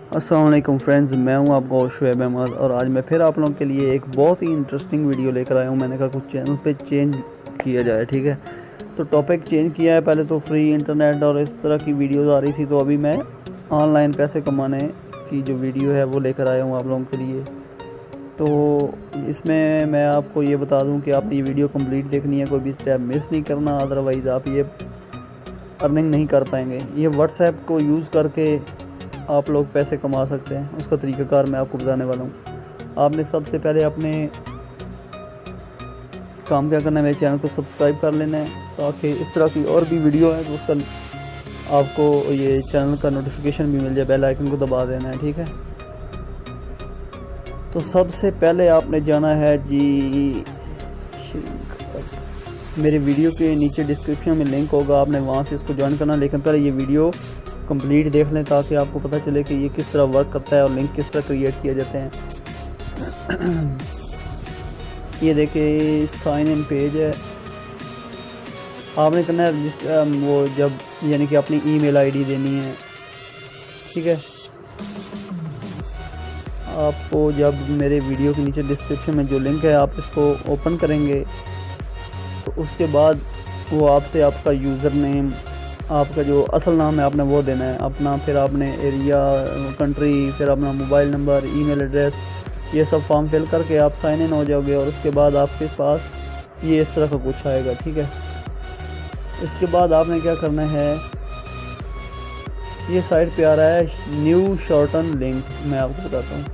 अस्सलाम वालेकुम फ्रेंड्स, मैं हूं आपका शुएब अहमद और आज मैं फिर आप लोगों के लिए एक बहुत ही इंटरेस्टिंग वीडियो लेकर आया हूं। मैंने कहा कुछ चैनल पे चेंज किया जाए, ठीक है। तो टॉपिक चेंज किया है। पहले तो फ्री इंटरनेट और इस तरह की वीडियोस आ रही थी, तो अभी मैं ऑनलाइन पैसे कमाने की जो वीडियो है वो लेकर आया हूँ आप लोगों के लिए। तो इसमें मैं आपको ये बता दूँ कि आपने ये वीडियो कम्प्लीट देखनी है, कोई भी स्टेप मिस नहीं करना, अदरवाइज़ आप ये अर्निंग नहीं कर पाएंगे। ये व्हाट्सएप को यूज़ करके आप लोग पैसे कमा सकते हैं, उसका तरीक़ाकार मैं आपको बताने वाला हूँ। आपने सबसे पहले अपने काम क्या करना है, मेरे चैनल को सब्सक्राइब कर लेना है, ताकि इस तरह की और भी वीडियो है तो उसका आपको ये चैनल का नोटिफिकेशन भी मिल जाए। बेल आइकन को दबा देना है, ठीक है। तो सबसे पहले आपने जाना है जी, मेरे वीडियो के नीचे डिस्क्रिप्शन में लिंक होगा, आपने वहाँ से इसको ज्वाइन करना। लेकिन पहले ये वीडियो कंप्लीट देख लें ताकि आपको पता चले कि ये किस तरह वर्क करता है और लिंक किस तरह क्रिएट किए जाते हैं। ये देखिए साइन इन पेज है। आपने करना है वो जब यानी कि अपनी ईमेल आईडी देनी है, ठीक है। आपको जब मेरे वीडियो के नीचे डिस्क्रिप्शन में जो लिंक है आप इसको ओपन करेंगे तो उसके बाद वो आपसे आपका यूज़र नेम, आपका जो असल नाम है आपने वो देना है अपना, फिर आपने एरिया, कंट्री, फिर अपना मोबाइल नंबर, ईमेल एड्रेस, ये सब फॉर्म फिल करके आप साइन इन हो जाओगे और उसके बाद आपके पास ये इस तरह का कुछ आएगा, ठीक है। इसके बाद आपने क्या करना है, ये साइट पे आ रहा है न्यू शॉर्टन लिंक, मैं आपको बताता हूँ।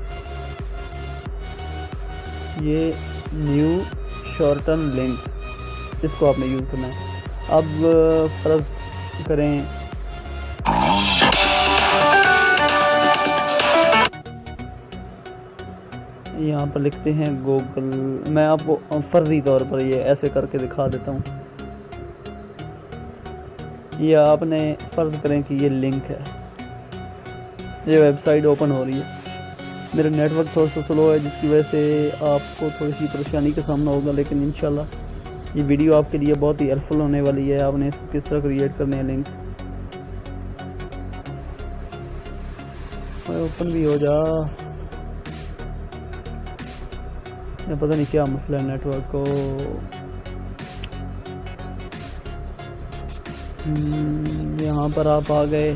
ये न्यू शॉर्टन लिंक, इसको आपने यूज़ करना है। अब फ़र्ज़ करें यहाँ पर लिखते हैं गूगल, मैं आपको फ़र्ज़ी तौर पर ये ऐसे करके दिखा देता हूँ। ये आपने फ़र्ज़ करें कि ये लिंक है, ये वेबसाइट ओपन हो रही है। मेरा नेटवर्क थोड़ा सा स्लो है जिसकी वजह से आपको थोड़ी सी परेशानी का सामना होगा, लेकिन इंशाल्लाह ये वीडियो आपके लिए बहुत ही हेल्पफुल होने वाली है। आपने इसको किस तरह क्रिएट करने हैं लिंक, ओपन भी हो जा, या पता नहीं क्या मसला है नेटवर्क को। यहाँ पर आप आ गए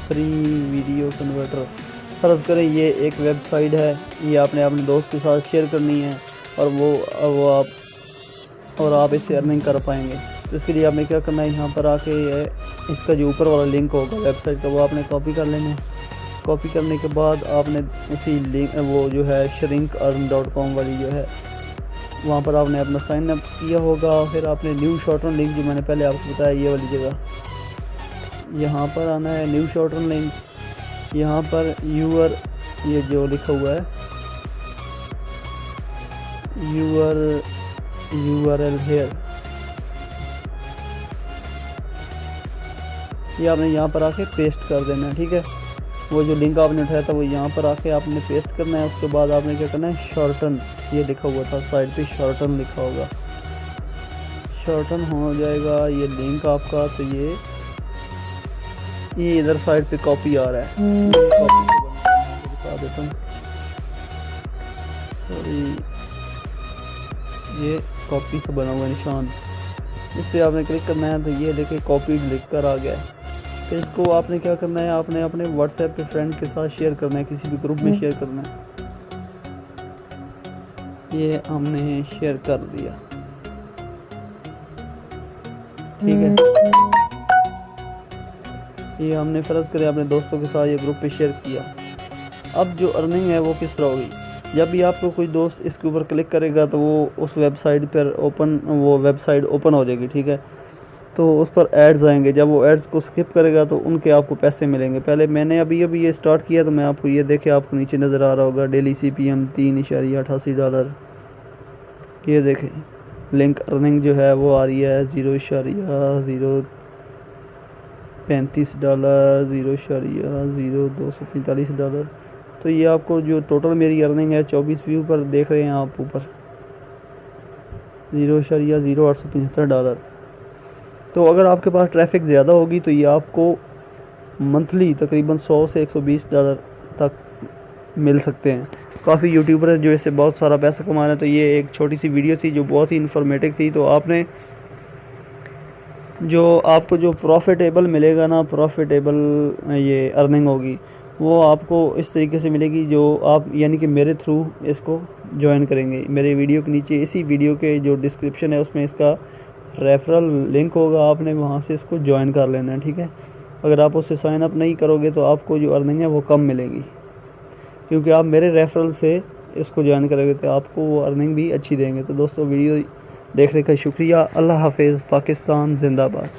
फ्री वीडियो कन्वर्टर। फ़र्ज़ करें ये एक वेबसाइट है, ये आपने अपने दोस्त के साथ शेयर करनी है और आप इससे अर्निंग कर पाएंगे। तो इसके लिए आपने क्या करना है, यहाँ पर आके इसका जो ऊपर वाला लिंक होगा वेबसाइट का वो आपने कॉपी कर लेना है। कॉपी करने के बाद आपने उसी लिंक वो जो है shrinkearn.com वाली जो है वहाँ पर आपने अपना साइन अप किया होगा। फिर आपने न्यू शॉर्टन लिंक जो मैंने पहले आपको बताया ये वाली जगह, यहाँ पर आना है न्यू शॉर्टन लिंक। यहाँ पर यूआर ये जो लिखा हुआ है URL हेयर, ये आपने यहाँ पर आके पेस्ट कर देना है, ठीक है। वो जो लिंक आपने उठाया था वो यहाँ पर आके आपने पेस्ट करना है। उसके बाद आपने क्या करना है, शॉर्टन, ये लिखा हुआ था साइड पे शॉर्टन लिखा होगा, शॉर्टन हो जाएगा ये लिंक आपका। तो ये इधर साइड पे कॉपी आ रहा है, कॉपी बता देता हूँ, सॉरी, ये कॉपी से बना हुआ निशान, इस पर आपने क्लिक करना है। तो ये देखिए कॉपी लिख कर आ गया है। तो इसको आपने क्या करना है, आपने अपने व्हाट्सएप पे फ्रेंड के साथ शेयर करना है, किसी भी ग्रुप में शेयर करना है। ये हमने शेयर कर दिया, ठीक है। ये हमने फ़र्ज़ करें अपने दोस्तों के साथ ये ग्रुप पे शेयर किया। अब जो अर्निंग है वो किस तरह होगी, जब भी आपको कोई दोस्त इसके ऊपर क्लिक करेगा तो वो उस वेबसाइट पर वो वेबसाइट ओपन हो जाएगी, ठीक है। तो उस पर एड्स आएंगे, जब वो एड्स को स्किप करेगा तो उनके आपको पैसे मिलेंगे। पहले मैंने अभी ये स्टार्ट किया तो मैं आपको ये देखे, आपको नीचे नज़र आ रहा होगा डेली CPM $3.88। ये देखें लिंक अर्निंग जो है वो आ रही है $0.035, $0.0245। तो ये आपको जो टोटल मेरी अर्निंग है 24 व्यू पर देख रहे हैं आप ऊपर, $0.0875। तो अगर आपके पास ट्रैफिक ज़्यादा होगी तो ये आपको मंथली तकरीबन 100 से 120 डॉलर तक मिल सकते हैं। काफ़ी यूट्यूबर जो इससे बहुत सारा पैसा कमा रहे हैं। तो ये एक छोटी सी वीडियो थी जो बहुत ही इन्फॉर्मेटिव थी। तो आपने जो आपको जो प्रॉफिटेबल मिलेगा ना, प्रॉफिटेबल ये अर्निंग होगी, वो आपको इस तरीके से मिलेगी जो आप यानी कि मेरे थ्रू इसको ज्वाइन करेंगे। मेरे वीडियो के नीचे इसी वीडियो के जो डिस्क्रिप्शन है उसमें इसका रेफरल लिंक होगा, आपने वहाँ से इसको ज्वाइन कर लेना है, ठीक है। अगर आप उससे साइन अप नहीं करोगे तो आपको जो अर्निंग है वो कम मिलेगी, क्योंकि आप मेरे रेफरल से इसको ज्वाइन करोगे तो आपको वो अर्निंग भी अच्छी देंगे। तो दोस्तों वीडियो देखने का शुक्रिया। अल्लाह हाफिज़। पाकिस्तान जिंदाबाद।